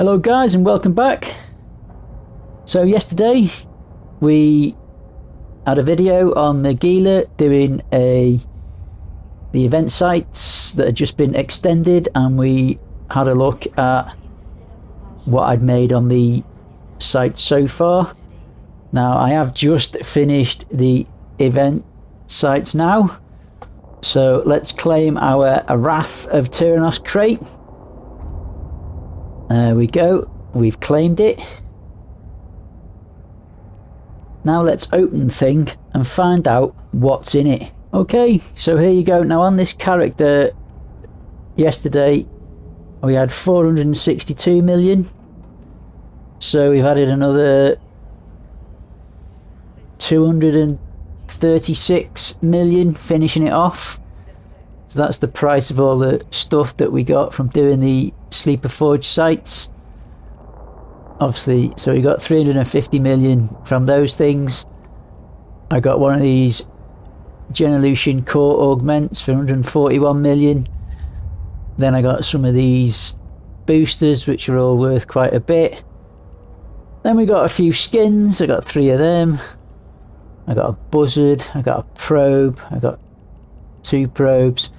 Hello guys and welcome back. So yesterday we had a video on the Gila doing the event sites that had just been extended, and we had a look at what I'd made on the site so far. Now I have just finished the event sites now, so let's claim our Wrath of Tyrannos crate. There we go, we've claimed it. Now let's open the thing and find out what's in it. Okay, so here you go. Now on this character, yesterday we had 462 million. So we've added another 236 million, finishing it off. So that's the price of all the stuff that we got from doing the Sleeper Forge sites. Obviously, so we got 350 million from those things. I got one of these Genelution core augments for 141 million. Then I got some of these boosters, which are all worth quite a bit. Then we got a few skins. I got 3 of them. I got a buzzard, I got a probe, I got 2 probes.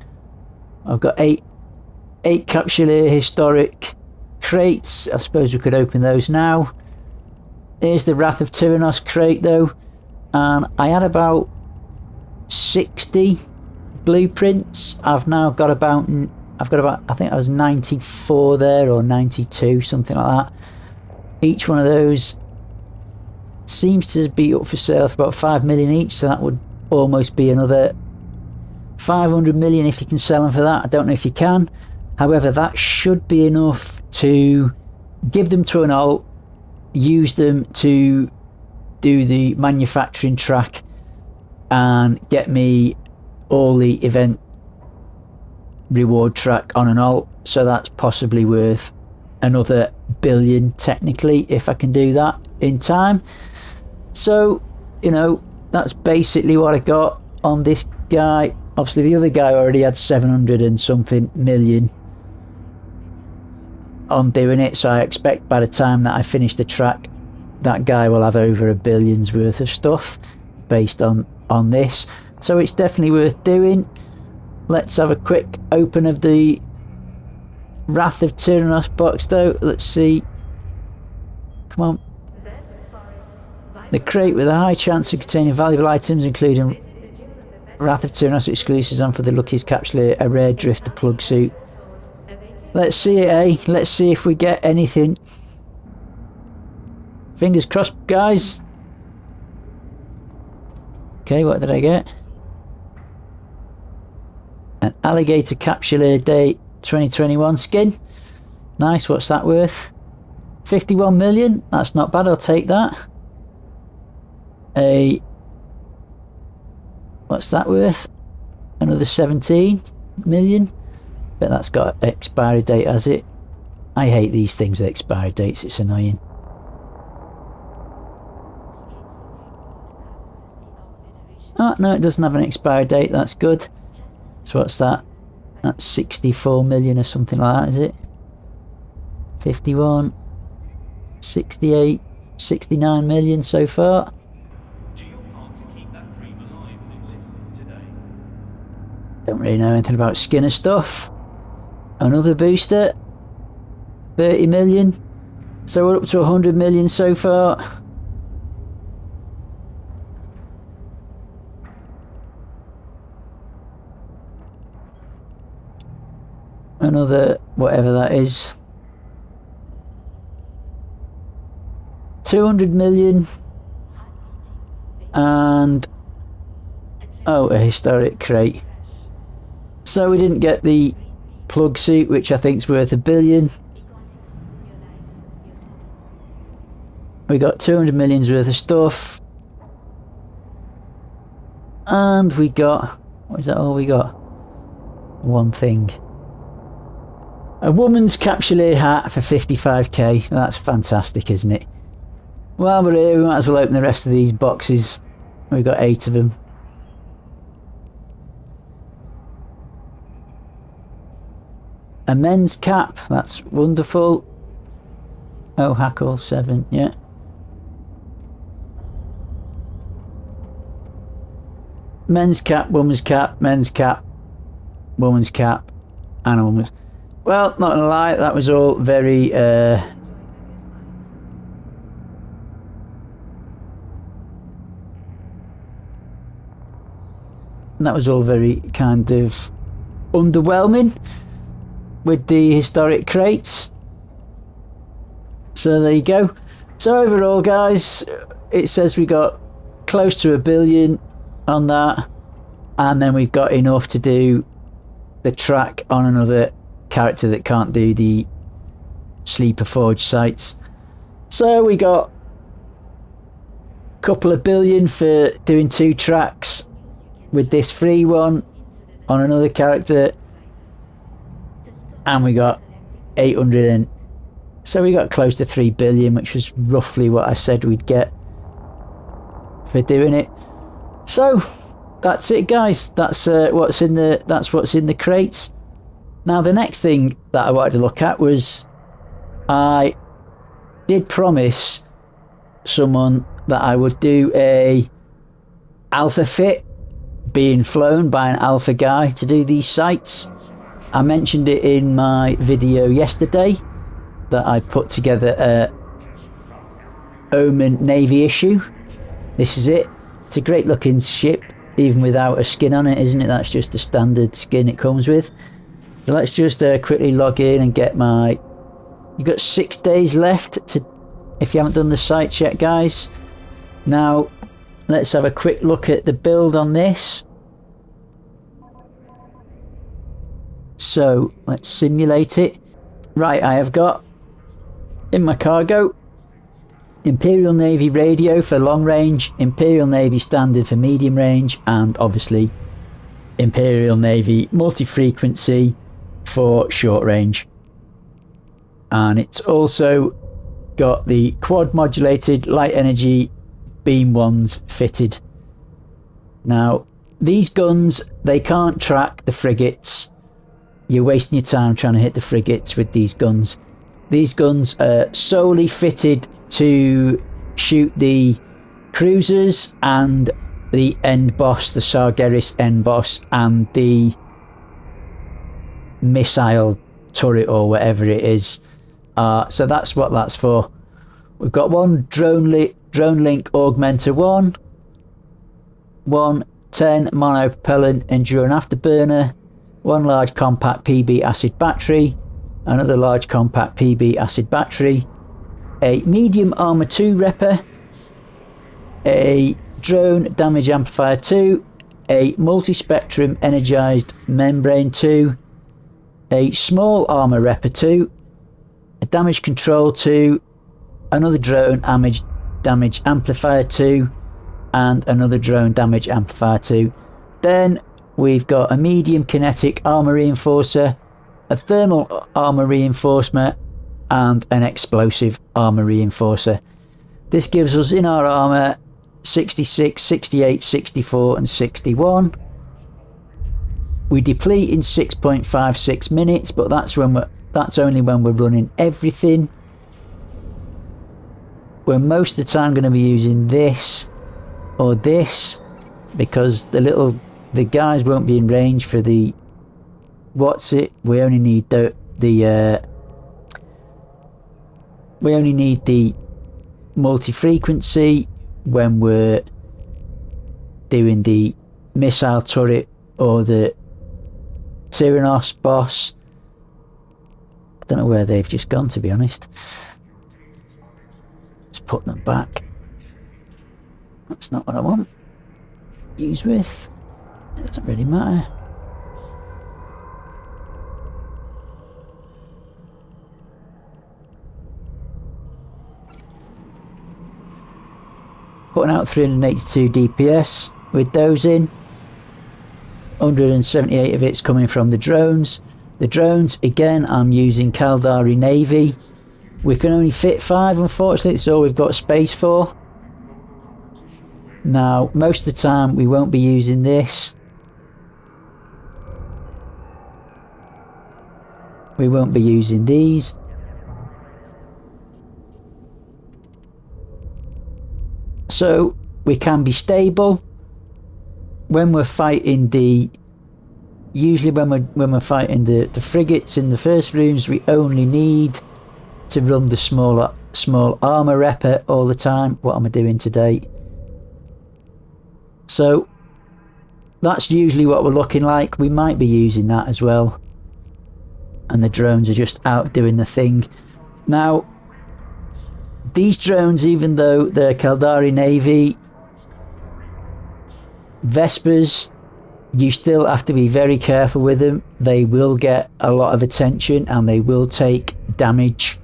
I've got 8 Capsuleer historic crates. I suppose we could open those now. Here's the Wrath of Tyrannos crate though, and I had about 60 blueprints. I've now got about, I think I was 94 there, or 92, something like that. Each one of those seems to be up for sale for about 5 million each, so that would almost be another 500 million if you can sell them for that. I don't know if you can. However, that should be enough to give them to an alt, use them to do the manufacturing track, and get me all the event reward track on an alt. So that's possibly worth another billion technically, if I can do that in time. So, you know, that's basically what I got on this guy. Obviously the other guy already had 700 and something million on doing it, so I expect by the time that I finish the track, that guy will have over a billion's worth of stuff based on this. So it's definitely worth doing. Let's have a quick open of the Wrath of Tyrannos box though. Let's see. Come on. The crate with a high chance of containing valuable items, including Wrath of Tyrannos exclusives, and for the luckiest Capsuleer, a rare drifter plug suit. Let's see it, eh? Let's see if we get anything. Fingers crossed, guys. Okay, what did I get? An Alligator Capsuleer Day 2021 skin. Nice, what's that worth? 51 million? That's not bad, I'll take that. What's that worth? Another 17 million? But that's got an expiry date, has it? I hate these things with expiry dates, it's annoying. Oh, no, it doesn't have an expiry date, that's good. So what's that? That's 64 million or something like that, is it? 51, 68, 69 million so far. Don't really know anything about Skinner stuff. Another booster, 30 million. So we're up to 100 million so far. Another, whatever that is. 200 million. And, oh, a historic crate. So we didn't get the plug suit, which I think is worth a billion. We got 200 million's worth of stuff. And we got, what is that all we got? One thing. A woman's Capsuleer hat for 55k. That's fantastic, isn't it? While we're here, we might as well open the rest of these boxes. We've got 8 of them. A men's cap, that's wonderful. Oh, Hackle 7, yeah. Men's cap, woman's cap, men's cap, woman's cap, and a woman's. Well, not gonna lie, that was all very kind of underwhelming with the historic crates. So there you go. So overall, guys, it says we got close to 1 billion on that, and then we've got enough to do the track on another character that can't do the Sleeper Forge sites. So we got a couple of billion for doing 2 tracks with this free one on another character, and we got 800 and so we got close to 3 billion, which was roughly what I said we'd get for doing it. So that's it, guys. That's what's in the crates. Now the next thing that I wanted to look at was, I did promise someone that I would do a alpha fit, being flown by an alpha guy to do these sites. I mentioned it in my video yesterday that I put together a Omen Navy Issue. This is it. It's a great looking ship, even without a skin on it, isn't it? That's just the standard skin it comes with. So let's just quickly log in and get my... You've got 6 days left to, if you haven't done the sites yet, guys. Now let's have a quick look at the build on this. So let's simulate it. Right, I have got in my cargo Imperial Navy radio for long range, Imperial Navy standard for medium range, and obviously Imperial Navy multi-frequency for short range. And it's also got the quad modulated light energy beam ones fitted. Now these guns, they can't track the frigates. You're wasting your time trying to hit the frigates with these guns. These guns are solely fitted to shoot the cruisers and the end boss, the Sargeras end boss, and the missile turret or whatever it is. So that's what that's for. We've got one drone link augmenter 1 10 monopropellant enduro afterburner, 1 large compact PB acid battery, another large compact PB acid battery, a medium armor 2 repper, a drone damage amplifier 2, a multi-spectrum energized membrane 2, a small armor repper 2, a damage control 2, another drone damage amplifier 2, and another drone damage amplifier 2. Then we've got a medium kinetic armor reinforcer, a thermal armor reinforcement, and an explosive armor reinforcer. This gives us in our armor 66, 68, 64 and 61. We deplete in 6.56 minutes, but that's only when we're running everything. We're most of the time going to be using this or this, because the guys won't be in range for the we only need the multi-frequency when we're doing the missile turret or the Tyrannos boss. I don't know where they've just gone, to be honest. Let's put them back. That's not what I want. Use with. It doesn't really matter. Putting out 382 DPS with those in. 178 of it's coming from the drones. The drones, again, I'm using Caldari Navy. We can only fit 5, unfortunately. It's all we've got space for. Now, most of the time, we won't be using this. We won't be using these. So we can be stable when we're fighting usually when we're fighting the frigates in the first rooms. We only need to run the small armor repper all the time. What am I doing today? So that's usually what we're looking like. We might be using that as well, and the drones are just out doing the thing. Now these drones, even though they're Caldari Navy Vespers, you still have to be very careful with them. They will get a lot of attention and they will take damage,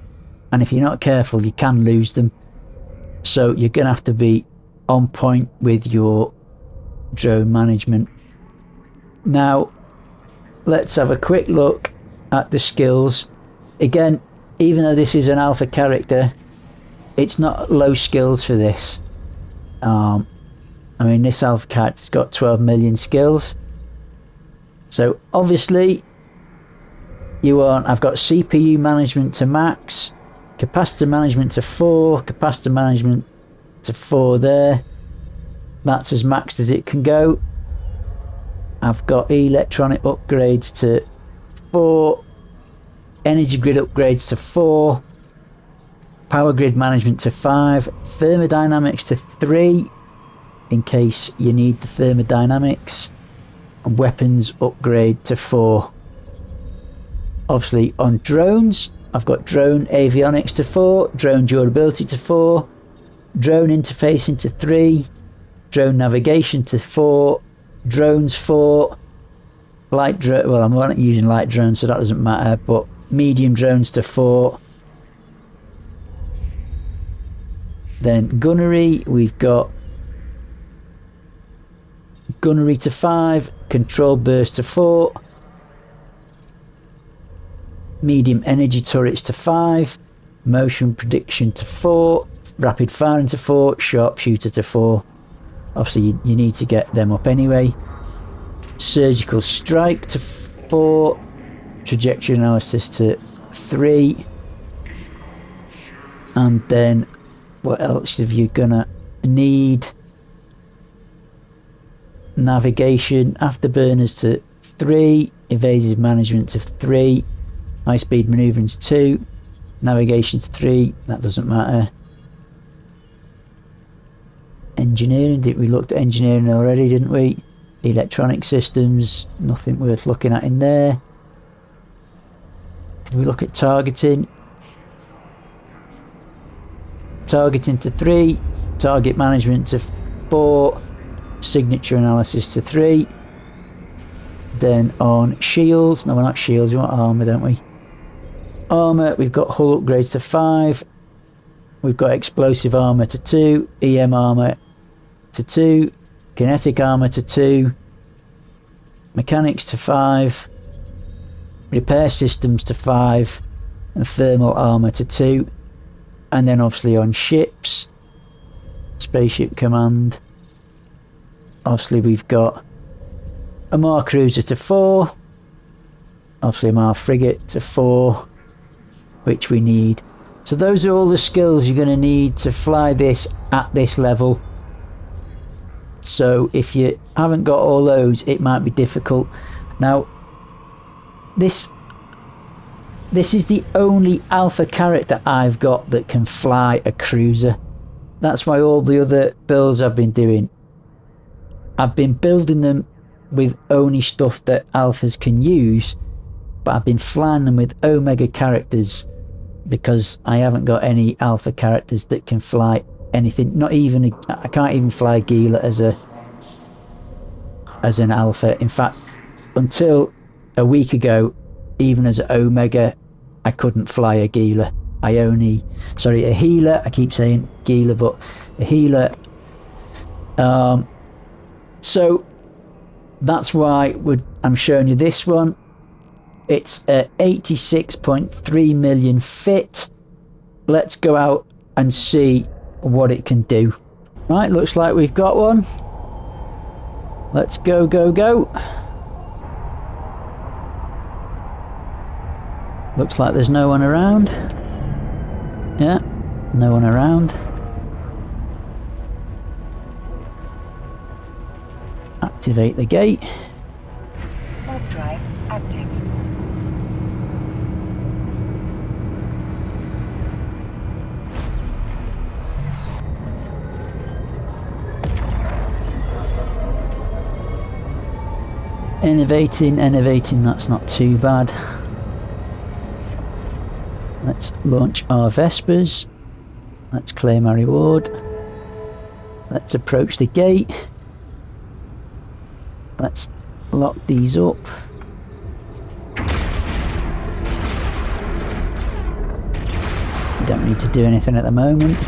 and if you're not careful you can lose them. So you're gonna have to be on point with your drone management. Now let's have a quick look at the skills. Again, even though this is an alpha character, it's not low skills for this. I mean, this alpha character's got 12 million skills. So obviously I've got CPU management to max, capacitor management to 4, capacitor management to 4 there. That's as maxed as it can go. I've got electronic upgrades to 4, energy grid upgrades to 4, power grid management to 5, thermodynamics to 3 in case you need the thermodynamics, and weapons upgrade to 4. Obviously on drones, I've got drone avionics to 4, drone durability to 4, drone interfacing to 3, drone navigation to 4, drones 4, light drone, well I'm not using light drones so that doesn't matter, but medium drones to 4. Then gunnery, we've got gunnery to 5, control burst to 4, medium energy turrets to 5, motion prediction to 4, rapid firing to 4, sharpshooter to 4. Obviously you need to get them up anyway. Surgical strike to 4, trajectory analysis to 3, and then what else have you gonna need? Navigation afterburners to 3, evasive management to 3, high speed manoeuvrings 2, navigation to 3, that doesn't matter. Engineering, we looked at engineering already, didn't we? Electronic systems, nothing worth looking at in there. Did we look at targeting? Targeting to 3, target management to 4, signature analysis to 3. Then on shields, no we're not shields, we want armour don't we? Armour, we've got hull upgrades to 5, we've got explosive armour to 2, EM armour to 2, kinetic armour to 2, mechanics to 5, repair systems to 5, and thermal armour to 2. And then obviously on ships, spaceship command, obviously we've got a Mar cruiser to 4, obviously a Mar frigate to 4, which we need. So those are all the skills you're going to need to fly this at this level. So if you haven't got all those, it might be difficult. Now this is the only alpha character I've got that can fly a cruiser. That's why all the other builds I've been doing, I've been building them with ONI stuff that alphas can use, but I've been flying them with Omega characters because I haven't got any alpha characters that can fly anything. Not even I can't even fly Gila as an alpha. In fact, until a week ago, even as an Omega, I couldn't fly a Gila. A Gila. I keep saying Gila, but a Gila. So that's why I'm showing you this one. It's a 86.3 million fit. Let's go out and see what it can do. Right, looks like we've got one. Let's go, go, go. Looks like there's no one around. Yeah, no one around. Activate the gate. Warp drive active. Innovating, that's not too bad. Let's launch our Vespers. Let's claim our reward. Let's approach the gate. Let's lock these up. Don't need to do anything at the moment.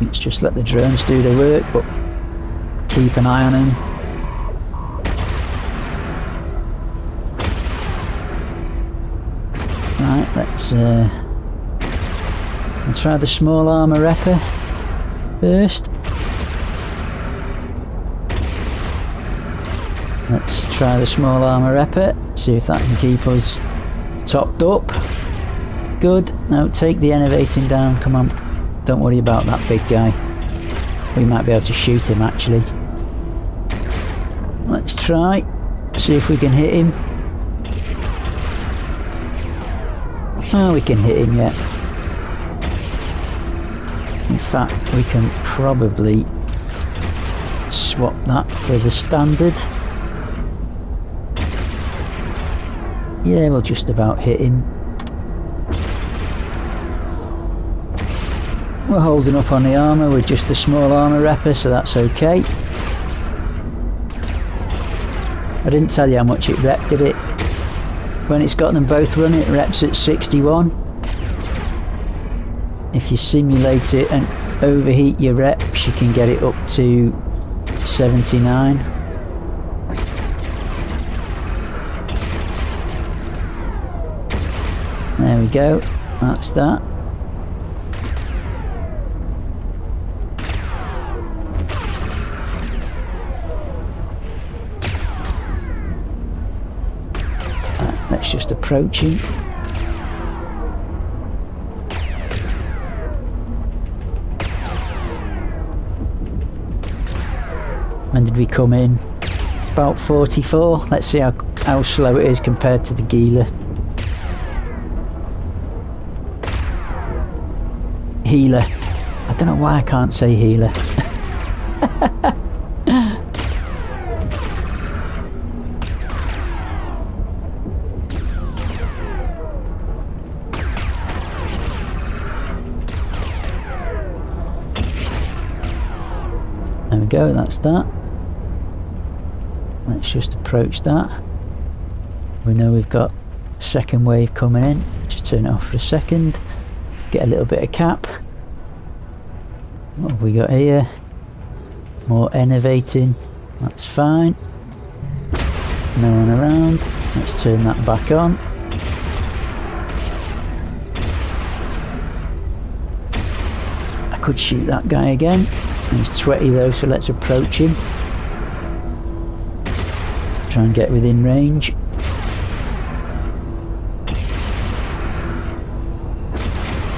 Let's just let the drones do their work, but keep an eye on them. Right, let's try the small armour repper first. Let's try the small armour repper, see if that can keep us topped up. Good. Now take the innovating down, come on. Don't worry about that big guy. We might be able to shoot him actually. Let's try. See if we can hit him. Oh, we can hit him yet. In fact, we can probably swap that for the standard. Yeah, we'll just about hit him. We're holding up on the armour with just a small armour repper, so that's okay. I didn't tell you how much it repped, did it? When it's got them both running, it reps at 61. If you simulate it and overheat your reps, you can get it up to 79. There we go, that's that. Let's just approach him. When did we come in? About 44. Let's see how slow it is compared to the Gila. Healer. I don't know why I can't say healer. There we go, that's that. Let's just approach that. We know we've got second wave coming in. Just turn it off for a second. Get a little bit of cap. What have we got here? More innovating. That's fine. No one around. Let's turn that back on. I could shoot that guy again. He's 20 though, so let's approach him. Try and get within range.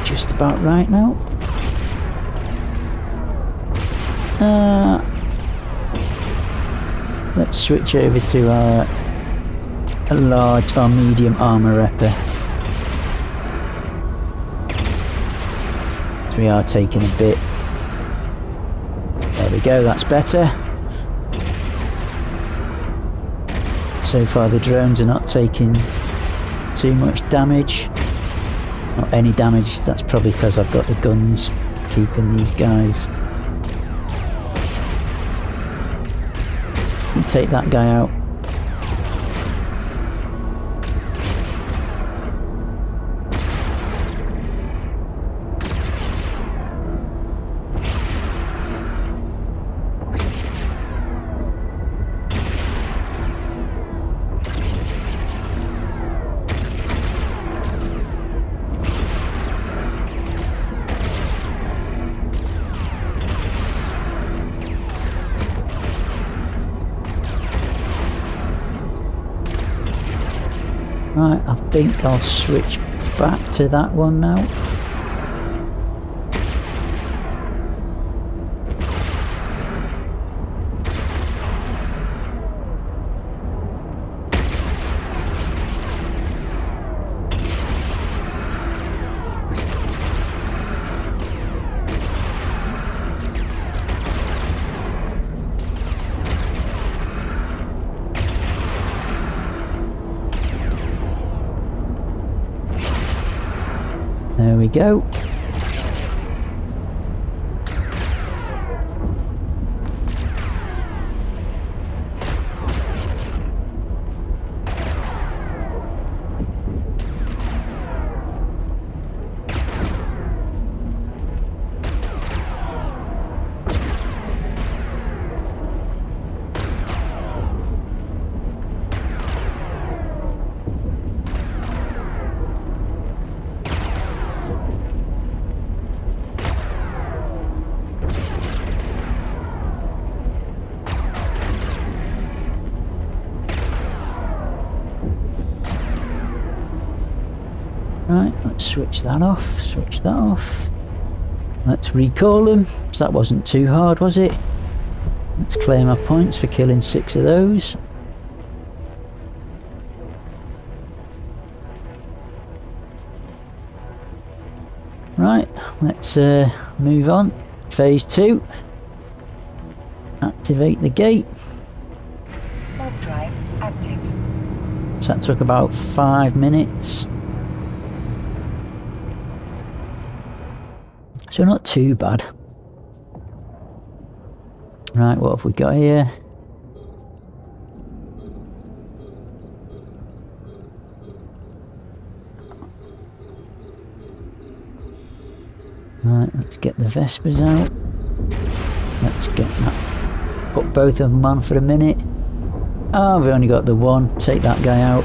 Just about right now. Let's switch over to a large or medium armour repper. So we are taking a bit. There we go, that's better. So far the drones are not taking too much damage. Not any damage, that's probably because I've got the guns keeping these guys. You take that guy out. Right, I think I'll switch back to that one now. There we go. Right, let's switch that off, switch that off. Let's recall them, so that wasn't too hard, was it? Let's claim our points for killing 6 of those. Right, let's move on. Phase 2. Activate the gate. Warp drive active. So that took about 5 minutes. So not too bad. Right, what have we got here? Right, let's get the Vespers out. Let's get that. Put both of them on for a minute. Oh, we've only got the one. Take that guy out.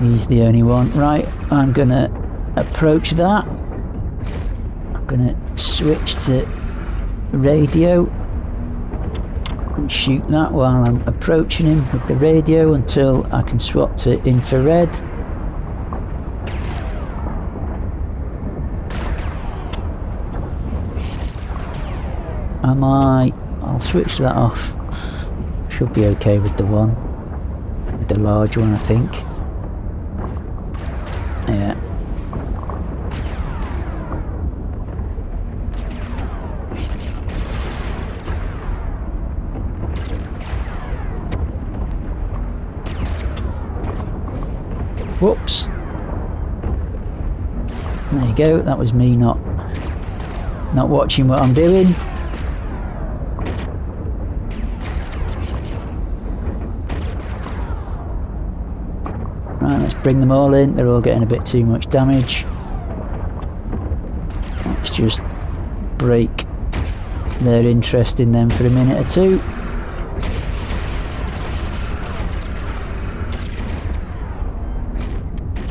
He's the only one. Right, I'm gonna approach that. I'm gonna switch to radio and shoot that while I'm approaching him with the radio until I can swap to infrared. I'll switch that off. Should be okay with the one. With the large one, I think. Yeah. Whoops. There you go, that was me not watching what I'm doing. Right, let's bring them all in. They're all getting a bit too much damage. Let's just break their interest in them for a minute or two.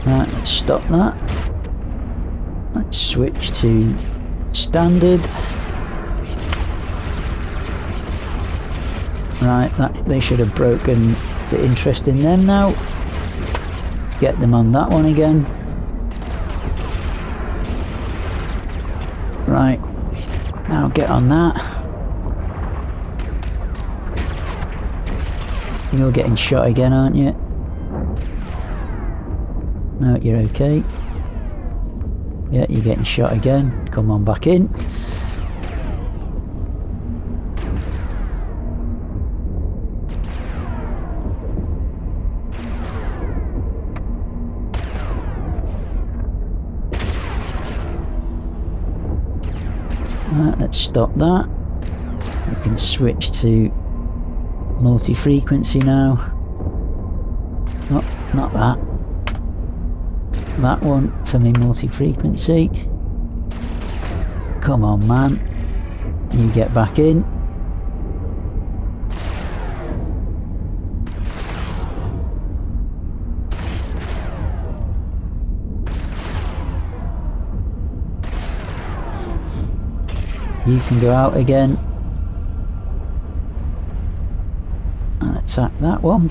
Right, let's stop that. Let's switch to standard. Right, they should have broken the interest in them now. Let's get them on that one again. Right, now get on that. You're getting shot again, aren't you? No, you're okay. Yeah, you're getting shot again. Come on back in. Right, let's stop that. We can switch to multi-frequency now. Oh, not that. That one for me multi-frequency. Come on, man. You get back in. You can go out again and attack that one.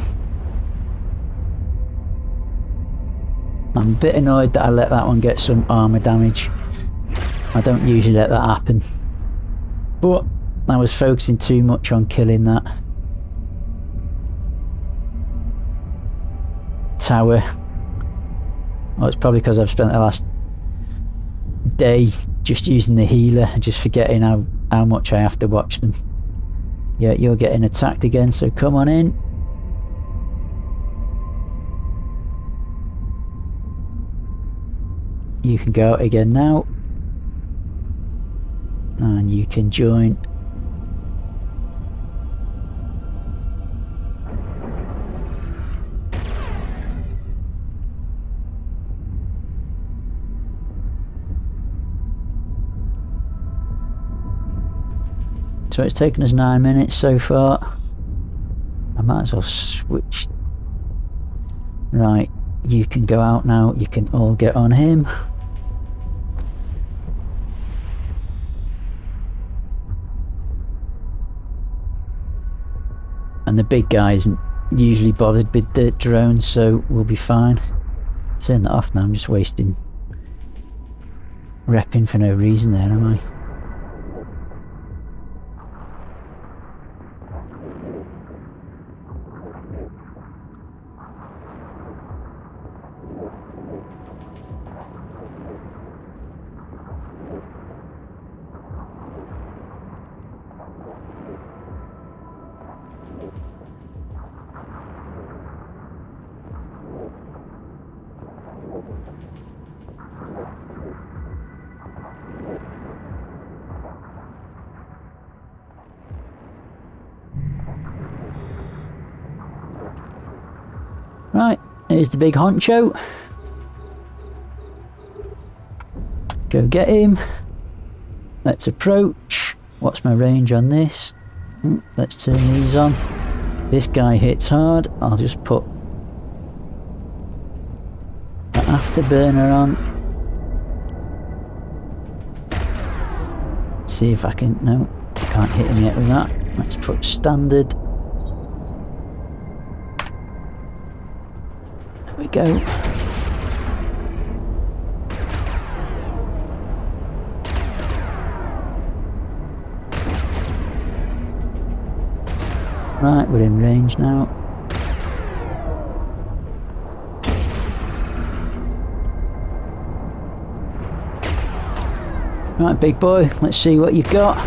I'm a bit annoyed that I let that one get some armour damage. I don't usually let that happen. But I was focusing too much on killing that tower. Well, it's probably because I've spent the last day just using the healer and just forgetting how much I have to watch them. Yeah, you're getting attacked again, so come on in. You can go out again now. And you can join. So it's taken us 9 minutes so far. I might as well switch. Right, you can go out now. You can all get on him. And the big guy isn't usually bothered with the drones, so we'll be fine. Turn that off now. I'm just wasting repping for no reason there, am I? Right, here's the big honcho. Go get him. Let's approach. What's my range on this? Let's turn these on. This guy hits hard. I'll just put the afterburner on. See if I can... No, I can't hit him yet with that. Let's put standard. There we go. Right, we're in range now. Right, big boy, let's see what you've got.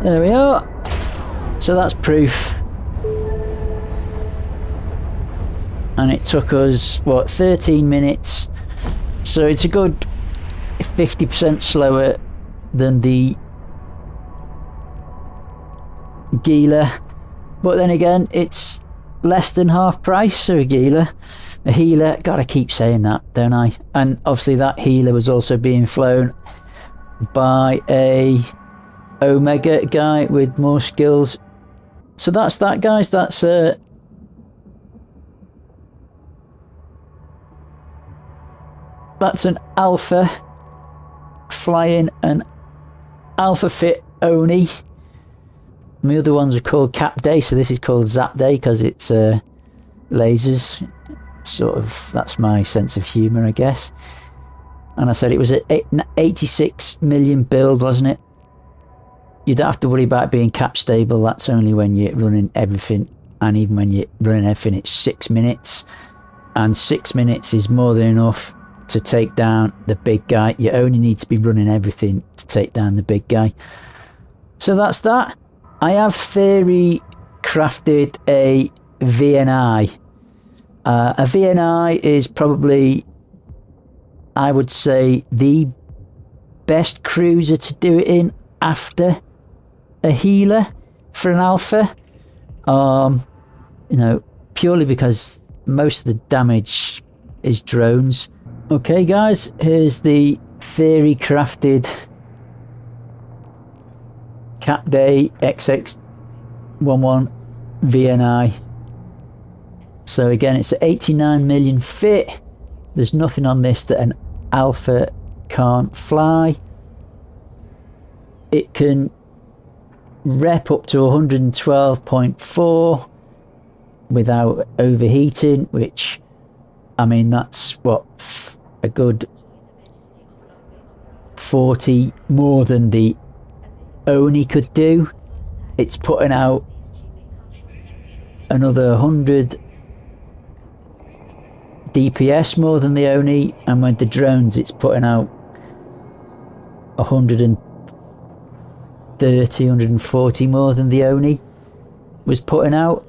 There we are. So that's proof. And it took us, what, 13 minutes. So it's a good 50% slower than the Gila. But then again, it's less than half price for a Gila. A healer, gotta keep saying that, don't I? And obviously that healer was also being flown by a Omega guy with more skills. So that's that, guys. That's an alpha flying an alpha fit Oni. And the other ones are called Cap Day, so this is called Zap Day because it's lasers. Sort of, that's my sense of humour, I guess. And I said it was an 86 million build, wasn't it? You don't have to worry about being cap stable. That's only when you're running everything, and even when you're running everything, it's 6 minutes, and 6 minutes is more than enough to take down the big guy. You only need to be running everything to take down the big guy. So that's that. I have theory crafted a VNI. A VNI is probably, I would say, the best cruiser to do it in after a healer for an alpha. You know, purely because most of the damage is drones. Okay guys, here's the theory crafted Cap Day XXII VNI. So again, it's 89 million fit. There's nothing on this that an alpha can't fly. It can rep up to 112.4 without overheating, which, I mean, that's what, a good 40 more than the ONI could do. It's putting out another 100 DPS more than the ONI, and with the drones it's putting out 130, 140 more than the ONI was putting out.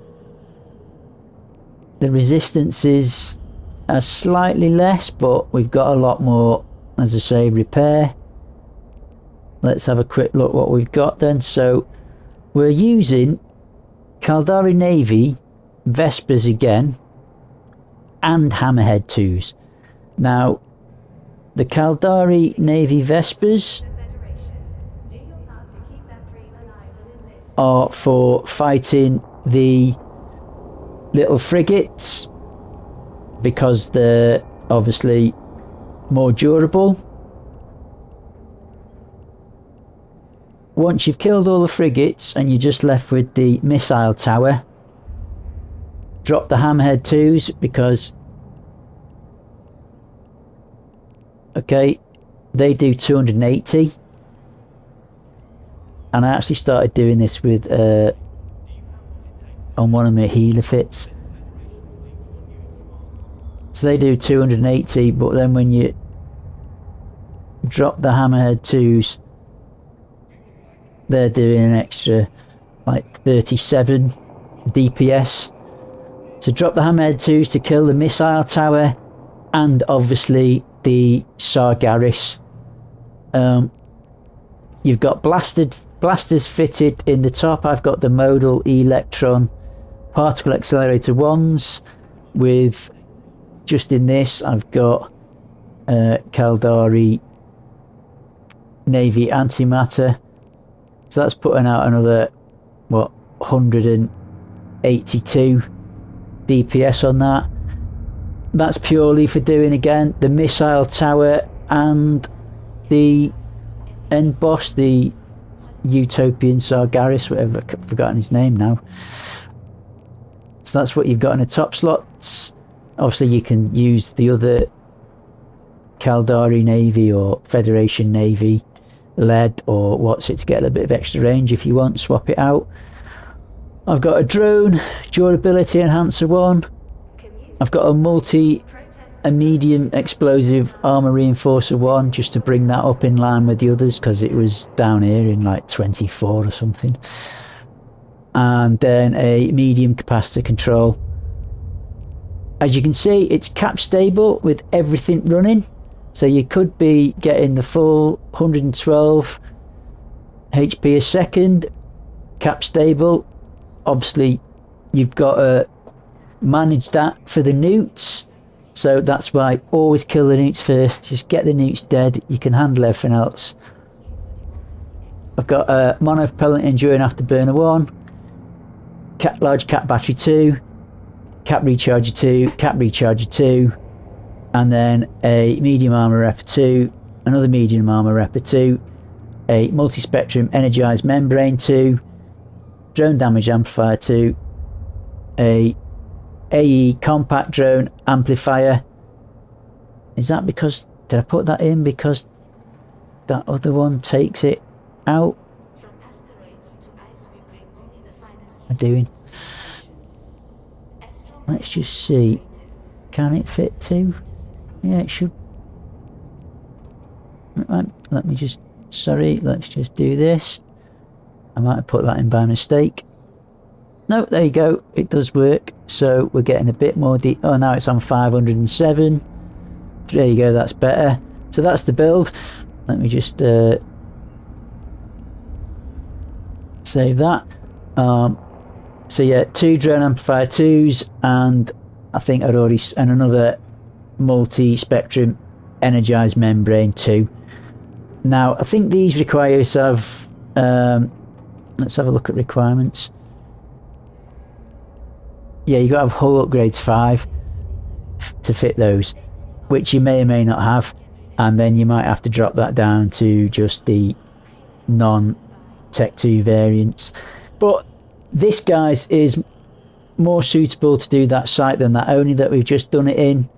The resistances are slightly less, but we've got a lot more, as I say, repair. Let's have a quick look what we've got then. So we're using Caldari Navy Vespers again, and Hammerhead 2s. Now, the Caldari Navy Vespers are for fighting the little frigates because they're obviously more durable. Once you've killed all the frigates and you're just left with the missile tower, drop the Hammerhead 2s because, okay, they do 280. And I actually started doing this with on one of my healer fits. So they do 280, but then when you drop the Hammerhead 2s, they're doing an extra like 37 DPS. So drop the Hammerhead 2s to kill the missile tower and obviously the Sargeras. You've got blasters fitted in the top. I've got the modal electron particle accelerator 1s with, just in this I've got Caldari Navy antimatter. So that's putting out another, what, 182 DPS on that. That's purely for doing, again, the missile tower and the end boss, the Utopian Sargeras, whatever, I've forgotten his name now. So that's what you've got in the top slots. Obviously you can use the other Caldari Navy or Federation Navy lead or what's it to get a little bit of extra range if you want, swap it out. I've got a drone durability enhancer 1. I've got a medium explosive armor reinforcer 1 just to bring that up in line with the others because it was down here in like 24 or something. And then a medium capacitor control. As you can see, it's cap stable with everything running. So you could be getting the full 112 HP a second, cap stable. Obviously, you've got to manage that for the newts. So that's why always kill the newts first. Just get the newts dead. You can handle everything else. I've got a monopropellant enduring afterburner 1, large cap battery 2, cap recharger 2, cap recharger 2, and then a medium armor repper 2, another medium armor repper 2, a multi-spectrum energized membrane 2, drone damage amplifier 2, a AE compact drone amplifier. Is that because, did I put that in because that other one takes it out? What am I doing? Let's just see. Can it fit 2? Yeah, it should. Let me just, sorry, let's just do this. I might have put that in by mistake. No, there you go, it does work. So we're getting a bit more oh, now it's on 507. There you go, that's better. So that's the build. Let me just save that. So yeah, 2 drone amplifier 2s, and I think I'd already, and another multi-spectrum energized membrane 2. Now I think these require us to have let's have a look at requirements. Yeah, you got to have hull upgrades 5 to fit those, which you may or may not have, and then you might have to drop that down to just the non-Tech 2 variants. But this, guys, is more suitable to do that site than that ONI that we've just done it in.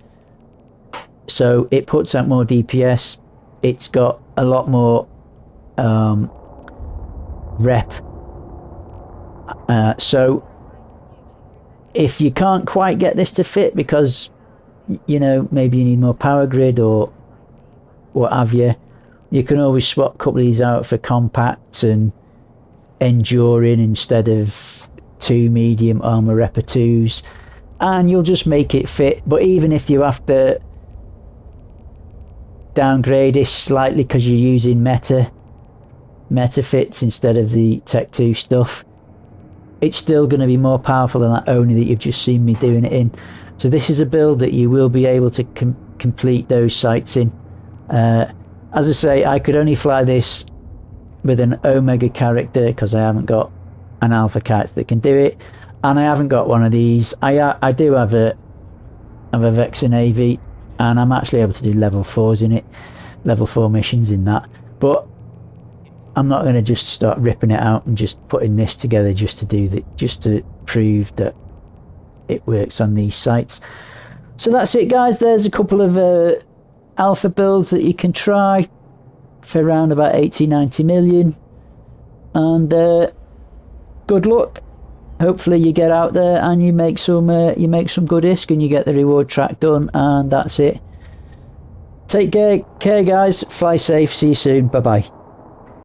So it puts out more DPS. It's got a lot more rep. So if you can't quite get this to fit because, you know, maybe you need more power grid or what have you, you can always swap a couple of these out for compacts and enduring instead of 2 medium armor repper 2s, and you'll just make it fit. But even if you have to downgrade it slightly because you're using meta fits instead of the Tech 2 stuff, it's still going to be more powerful than that ONI that you've just seen me doing it in. So this is a build that you will be able to complete those sites in. As I say, I could only fly this with an Omega character because I haven't got an Alpha character that can do it, and I haven't got one of these. I do have a Vexor Navy, and I'm actually able to do level 4s in it, level 4 missions in that. But I'm not going to just start ripping it out and just putting this together just to do that, just to prove that it works on these sites. So that's it, guys. There's a couple of alpha builds that you can try for around about 80-90 million, and good luck. Hopefully you get out there and you make some good ISK and you get the reward track done, and that's it. Take care guys, fly safe, see you soon, bye bye.